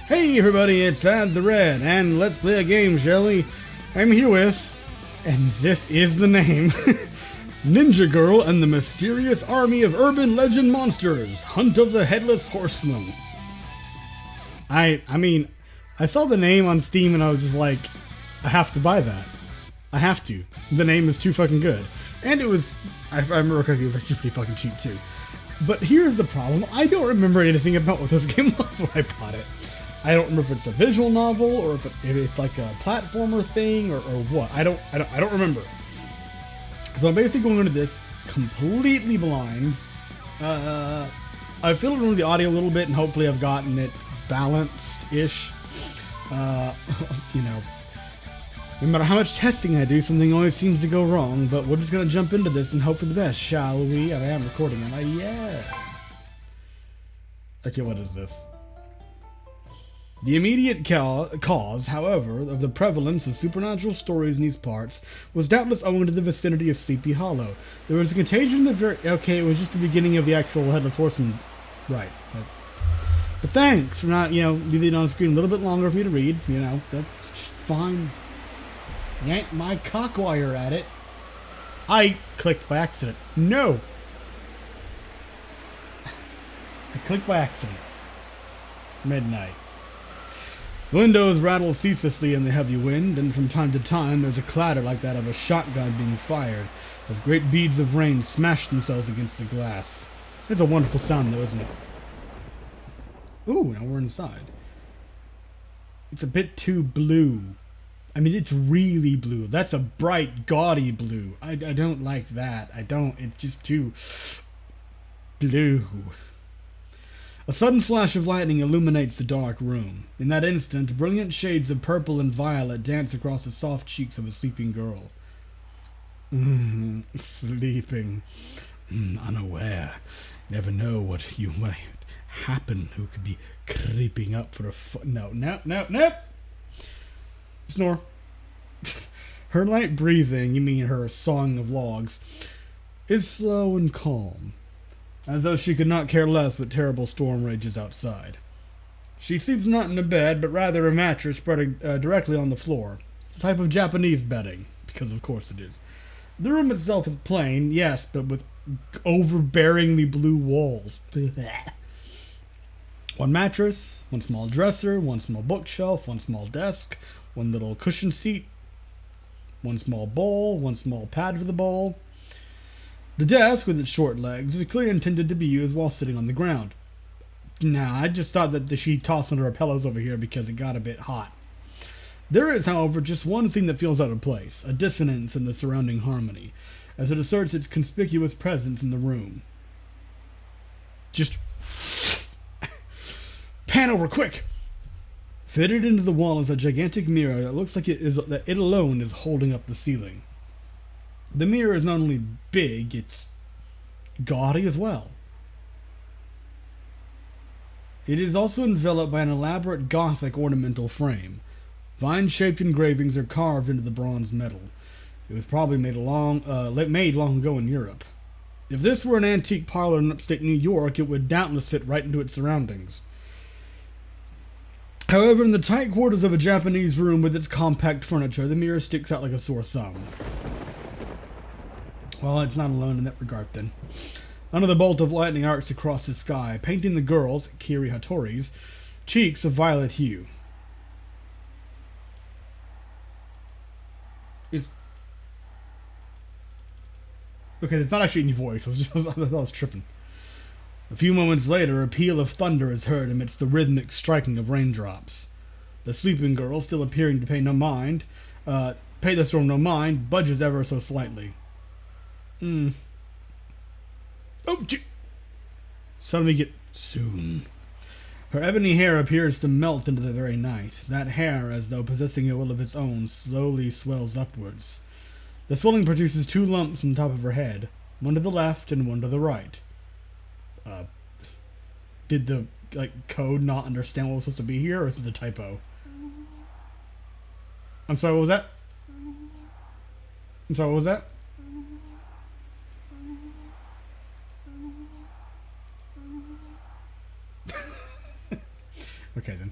Hey everybody, it's Ad the Red, and let's play a game, shall we? I'm here with, and this is the name, Ninja Girl and the Mysterious Army of Urban Legend Monsters, Hunt of the Headless Horseman. I mean, I saw the name on Steam and I was just like, I have to buy that. I have to. The name is too fucking good. And it was, I remember correctly, it was actually pretty fucking cheap too. But here's the problem, I don't remember anything about what this game was when I bought it. I don't remember if it's a visual novel or if it's like a platformer thing or what. I don't remember. So I'm basically going into this completely blind. I've fiddled with the audio a little bit and hopefully I've gotten it balanced-ish. You know, no matter how much testing I do, something always seems to go wrong, but we're just going to jump into this and hope for the best, shall we? I am recording, am I? Yes. Okay, what is this? The immediate cause, however, of the prevalence of supernatural stories in these parts was doubtless owing to the vicinity of Sleepy Hollow. There was a contagion that okay, it was just the beginning of the actual Headless Horseman. Right. But thanks for not, leaving it on screen a little bit longer for me to read. That's just fine. Yank my cockwire at it. I clicked by accident. No! I clicked by accident. Midnight. Windows rattle ceaselessly in the heavy wind, and from time to time there's a clatter like that of a shotgun being fired, as great beads of rain smash themselves against the glass. It's a wonderful sound though, isn't it? Ooh, now we're inside. It's a bit too blue. I mean, it's really blue. That's a bright, gaudy blue. I don't like that. It's just too blue. A sudden flash of lightning illuminates the dark room. In that instant, brilliant shades of purple and violet dance across the soft cheeks of a sleeping girl. Sleeping. Unaware. Never know what might happen. Who could be creeping up for a No. Snore. Her light breathing, you mean her sawing of logs, is slow and calm, as though she could not care less what terrible storm rages outside. She sleeps not in a bed, but rather a mattress spread directly on the floor. It's a type of Japanese bedding, because of course it is. The room itself is plain, yes, but with overbearingly blue walls. One mattress, one small dresser, one small bookshelf, one small desk, one little cushion seat, one small bowl, one small pad for the bowl. The desk, with its short legs, is clearly intended to be used while sitting on the ground. Nah, I just thought that she tossed under her pillows over here because it got a bit hot. There is, however, just one thing that feels out of place, a dissonance in the surrounding harmony, as it asserts its conspicuous presence in the room. Just pan over quick! Fitted into the wall is a gigantic mirror that looks like that it alone is holding up the ceiling. The mirror is not only big, it's gaudy as well. It is also enveloped by an elaborate Gothic ornamental frame. Vine-shaped engravings are carved into the bronze metal. It was probably made long ago in Europe. If this were an antique parlor in upstate New York, it would doubtless fit right into its surroundings. However, in the tight quarters of a Japanese room with its compact furniture, the mirror sticks out like a sore thumb. Well, it's not alone in that regard, then. Another bolt of lightning arcs across the sky, painting the girl's, Kiri Hattori's, cheeks a violet hue. Okay, it's not actually any voice. I was tripping. A few moments later, a peal of thunder is heard amidst the rhythmic striking of raindrops. The sleeping girl, still appearing to pay the storm no mind, budges ever so slightly. Oh, suddenly get soon. Her ebony hair appears to melt into the very night. That hair, as though possessing a will of its own, slowly swells upwards. The swelling produces two lumps on the top of her head, one to the left and one to the right. Did the code not understand what was supposed to be here, or is this a typo? I'm sorry, what was that? Okay then.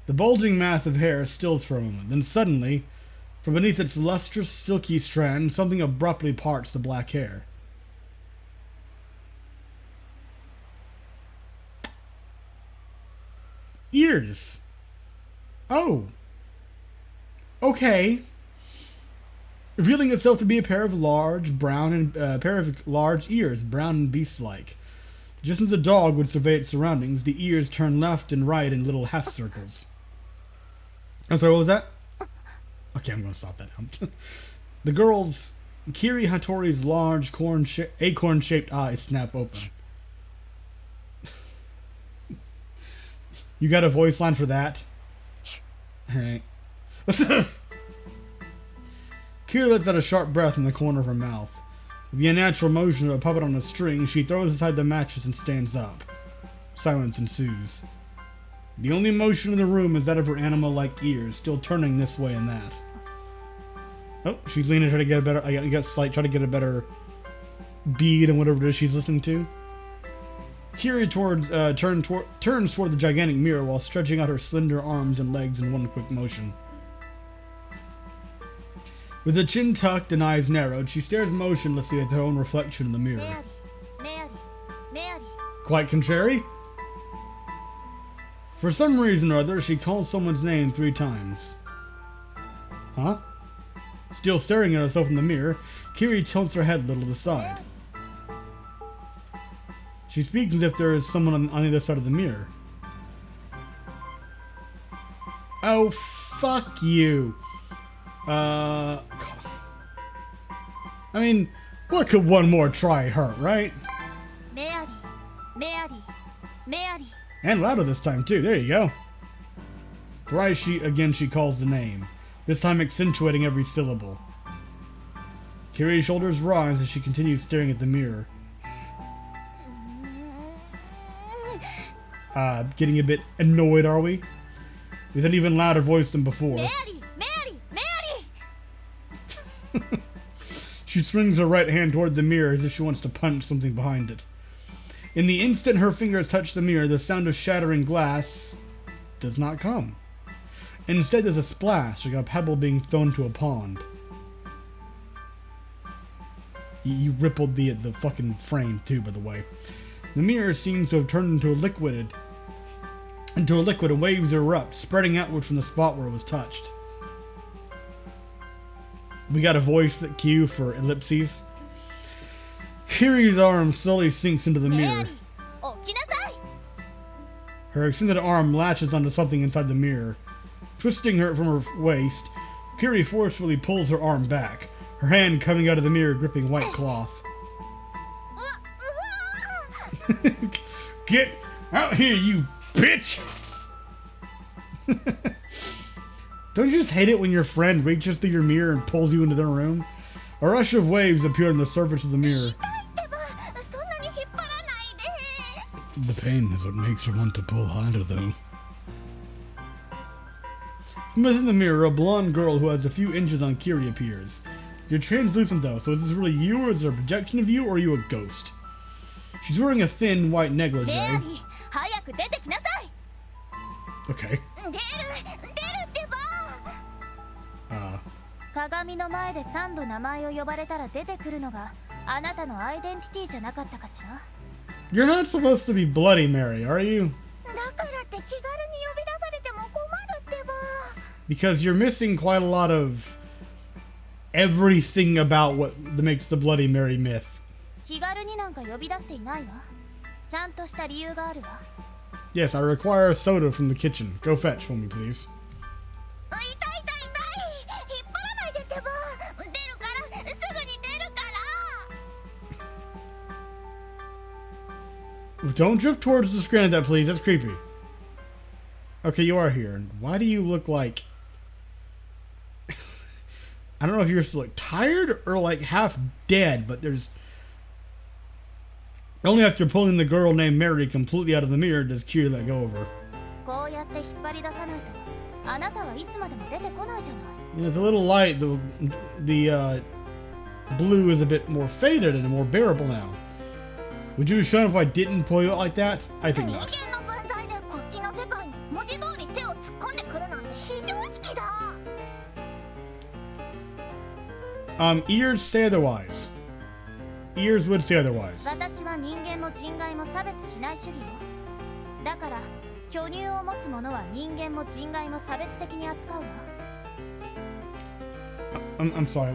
The bulging mass of hair stills for a moment. Then suddenly, from beneath its lustrous, silky strand, something abruptly parts the black hair. Ears. Oh. Okay. Revealing itself to be a pair of large ears, brown and beast-like. Just as a dog would survey its surroundings, the ears turn left and right in little half circles. I'm sorry, what was that? Okay, I'm going to stop that now. The girl's, Kiri Hattori's large acorn-shaped eyes snap open. You got a voice line for that? Alright. Kiri lets out a sharp breath in the corner of her mouth. With the unnatural motion of a puppet on a string, she throws aside the mattress and stands up. Silence ensues. The only motion in the room is that of her animal-like ears, still turning this way and that. Oh, she's leaning to try to get a better. Try to get a better bead and whatever it is she's listening to. Kiri turns toward the gigantic mirror while stretching out her slender arms and legs in one quick motion. With her chin tucked and eyes narrowed, she stares motionlessly at her own reflection in the mirror. Mary. Quite contrary? For some reason or other, she calls someone's name 3 times. Huh? Still staring at herself in the mirror, Kiri tilts her head a little to the side. She speaks as if there is someone on the other side of the mirror. Oh, fuck you. I mean, what could one more try hurt, right? Mary. And louder this time, too. There you go. Thrice she calls the name, this time accentuating every syllable. Kiri's shoulders rise as she continues staring at the mirror. Getting a bit annoyed, are we? With an even louder voice than before. Mary! She swings her right hand toward the mirror as if she wants to punch something behind it. In the instant her fingers touch the mirror, the sound of shattering glass does not come. Instead, there's a splash, like a pebble being thrown to a pond. You rippled the fucking frame too, by the way. The mirror seems to have turned into a liquid, and waves erupt, spreading outward from the spot where it was touched. We got a voice cue for ellipses. Kiri's arm slowly sinks into the mirror. Her extended arm latches onto something inside the mirror. Twisting her from her waist, Kiri forcefully pulls her arm back, her hand coming out of the mirror gripping white cloth. Get out here, you bitch! Don't you just hate it when your friend reaches through your mirror and pulls you into their room? A rush of waves appear on the surface of the mirror. The pain is what makes her want to pull harder, though. From within the mirror, a blonde girl who has a few inches on Kiri appears. You're translucent, though, so is this really you, or is it a projection of you, or are you a ghost? She's wearing a thin white negligee. Okay. 鏡の前で3度名前を呼ばれたら出てくるのがあなたのアイデンティティじゃなかったかしら You're not supposed to be Bloody Mary, are you? だからって気軽に呼び出されても困るってば Because you're missing quite a lot of everything about what makes the Bloody Mary myth. 気軽になんか呼び出していないわちゃんとした理由があるわ Yes, I require a soda from the kitchen. Go fetch for me, please. 痛い引っ張らないでってば出るからすぐに出るから Don't drift towards the screen like that, please. That's creepy. Okay, you are here. Why do you look like... I don't know if you're still like tired or like half dead, but there's... Only after pulling the girl named Mary completely out of the mirror does Kiri let go of her. こうやって引っ張り出さないとあなたはいつまでも出てこないじゃない You know, the little light, the blue is a bit more faded and more bearable now. Would you have shown if I didn't pull you out like that? I think not. 人間の分際でこっちの世界に文字通り手を突っ込んで Ears say otherwise. Ears would say otherwise. 私は人間も人外も差別しない主義よ。だから巨乳を持つ者は人間も人外も差別的に扱うわ。I'm sorry.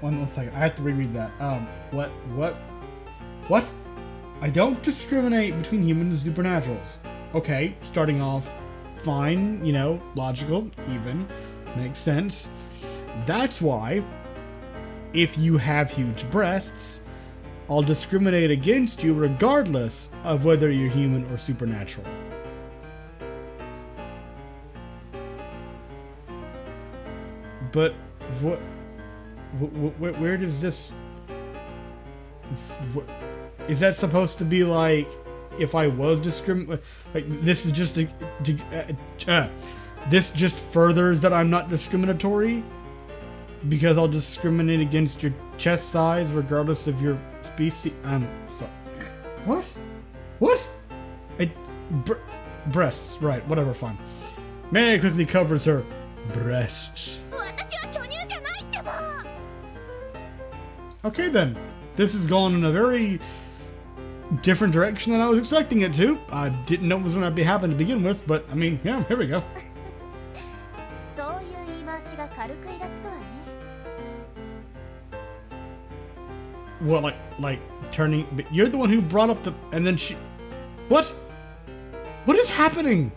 One second. I have to reread that. What? I don't discriminate between humans and supernaturals. Okay, starting off fine, you know, logical, even, makes sense. That's why, if you have huge breasts, I'll discriminate against you regardless of whether you're human or supernatural. But where does this? Is that supposed to be like if I was like this is just this just furthers that I'm not discriminatory because I'll discriminate against your chest size regardless of your species. I'm sorry. What? Breasts, right? Whatever. Fine. Mary quickly covers her breasts. Okay then, this has gone in a very different direction than I was expecting it to. I didn't know it was going to happen to begin with, but I mean, yeah, here we go. Well, like turning, but you're the one who brought up the, and then she, what? What is happening?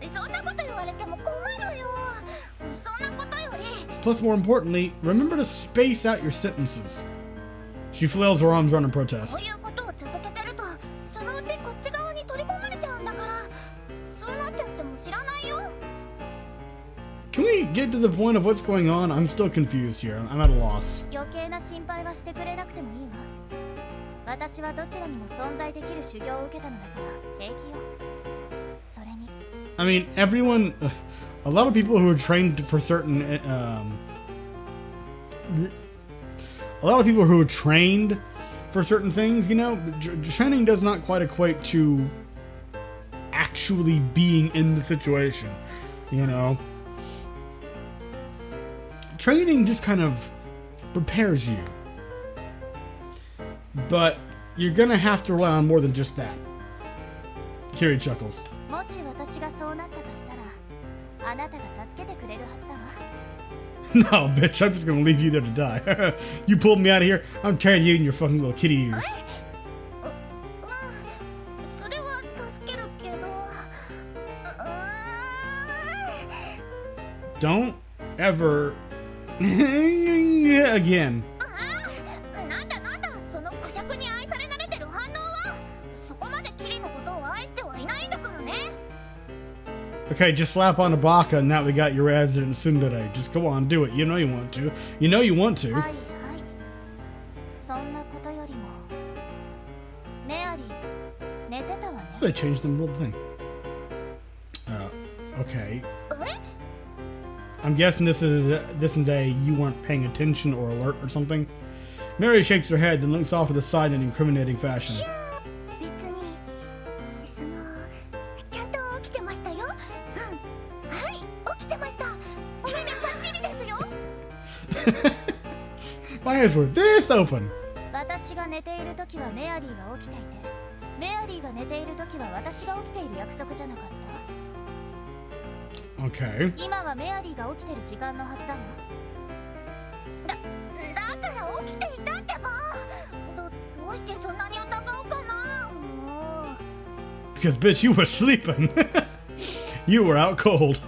Plus, more importantly, remember to space out your sentences. She flails her arms around in protest. Can we get to the point of what's going on? I'm still confused here. I'm at a loss. I mean, everyone, a lot of people who are trained for certain, a lot of people who are trained for certain things, you know, training does not quite equate to actually being in the situation, you know. Training just kind of prepares you. But you're gonna have to rely on more than just that. Kiri chuckles. No, bitch, I'm just gonna leave you there to die. You pulled me out of here, I'm tearing you in your fucking little kitty ears. Don't ever again. Okay, just slap on a baka and now we got your resident tsundere. Just go on, do it. You know you want to. You know you want to. They changed the middle of the thing. Okay. I'm guessing this is a you weren't paying attention or alert or something. Mary shakes her head, then looks off to the side in incriminating fashion. My eyes were this open. Okay. Because bitch, you were sleeping. You were out cold.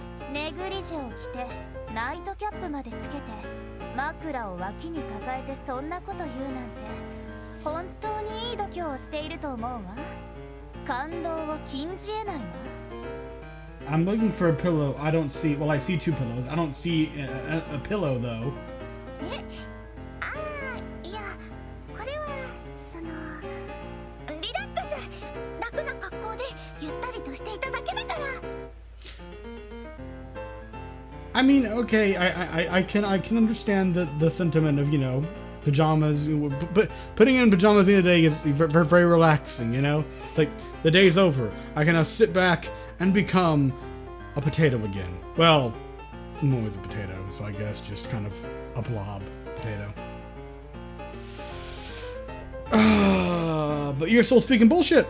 I'm looking for a pillow. I don't see. Well, I see two pillows. I don't see a pillow though. I mean, okay, I can understand the sentiment of, you know, pajamas, but putting in pajamas in the day is very, very relaxing, you know? It's like, the day's over. I can now sit back and become a potato again. Well, I'm always a potato, so I guess just kind of a blob potato. But you're still speaking bullshit.